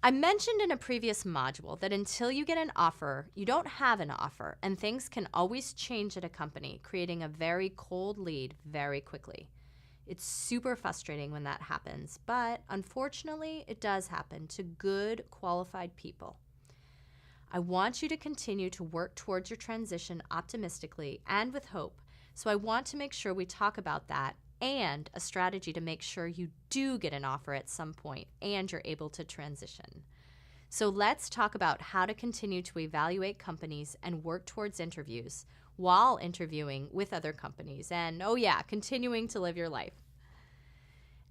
I mentioned in a previous module that until you get an offer, you don't have an offer, and things can always change at a company, creating a very cold lead very quickly. It's super frustrating when that happens, but unfortunately, it does happen to good, qualified people. I want you to continue to work towards your transition optimistically and with hope, so I want to make sure we talk about that and a strategy to make sure you do get an offer at some point and you're able to transition. So let's talk about how to continue to evaluate companies and work towards interviews while interviewing with other companies and, oh yeah, continuing to live your life.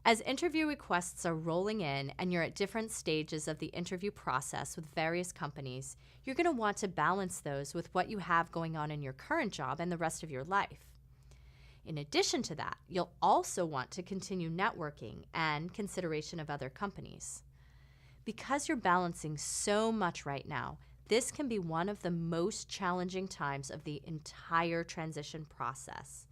As interview requests are rolling in and you're at different stages of the interview process with various companies, you're going to want to balance those with what you have going on in your current job and the rest of your life. In addition to that, you'll also want to continue networking and consideration of other companies. Because you're balancing so much right now, this can be one of the most challenging times of the entire transition process.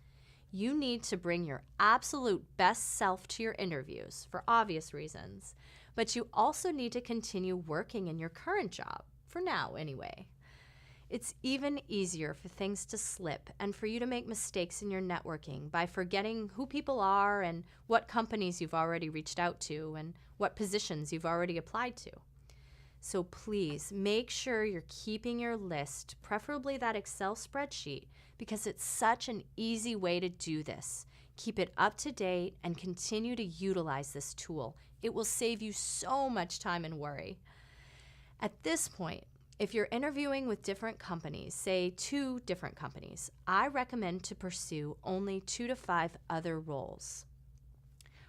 You need to bring your absolute best self to your interviews for obvious reasons, but you also need to continue working in your current job, for now anyway. It's even easier for things to slip and for you to make mistakes in your networking by forgetting who people are and what companies you've already reached out to and what positions you've already applied to. So please make sure you're keeping your list, preferably that Excel spreadsheet, because it's such an easy way to do this. Keep it up to date and continue to utilize this tool. It will save you so much time and worry. At this point, if you're interviewing with different companies, say 2 different companies, I recommend to pursue only 2 to 5 other roles.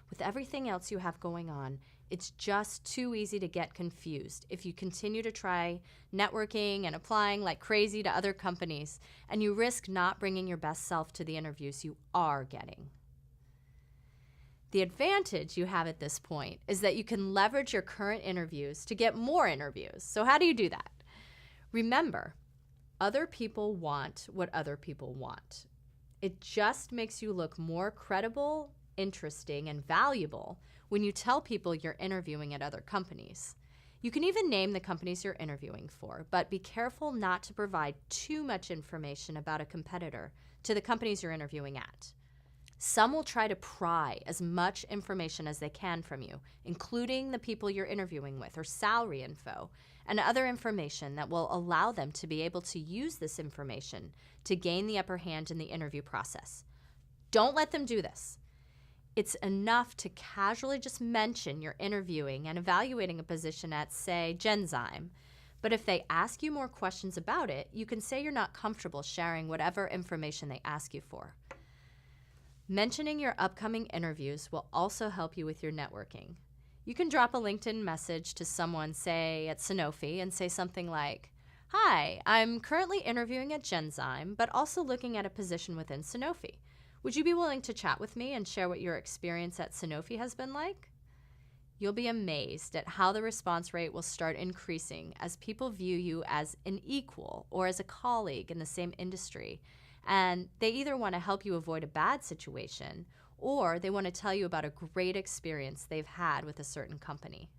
With everything else you have going on, it's just too easy to get confused if you continue to try networking and applying like crazy to other companies, and you risk not bringing your best self to the interviews you are getting. The advantage you have at this point is that you can leverage your current interviews to get more interviews. So how do you do that? Remember, other people want what other people want. It just makes you look more credible, interesting, and valuable when you tell people you're interviewing at other companies. You can even name the companies you're interviewing for, but be careful not to provide too much information about a competitor to the companies you're interviewing at. Some will try to pry as much information as they can from you, including the people you're interviewing with or salary info, and other information that will allow them to be able to use this information to gain the upper hand in the interview process. Don't let them do this. It's enough to casually just mention you're interviewing and evaluating a position at, say, Genzyme. But if they ask you more questions about it, you can say you're not comfortable sharing whatever information they ask you for. Mentioning your upcoming interviews will also help you with your networking. You can drop a LinkedIn message to someone, say, at Sanofi, and say something like, "Hi, I'm currently interviewing at Genzyme, but also looking at a position within Sanofi. Would you be willing to chat with me and share what your experience at Sanofi has been like?" You'll be amazed at how the response rate will start increasing as people view you as an equal or as a colleague in the same industry, and they either want to help you avoid a bad situation or they want to tell you about a great experience they've had with a certain company.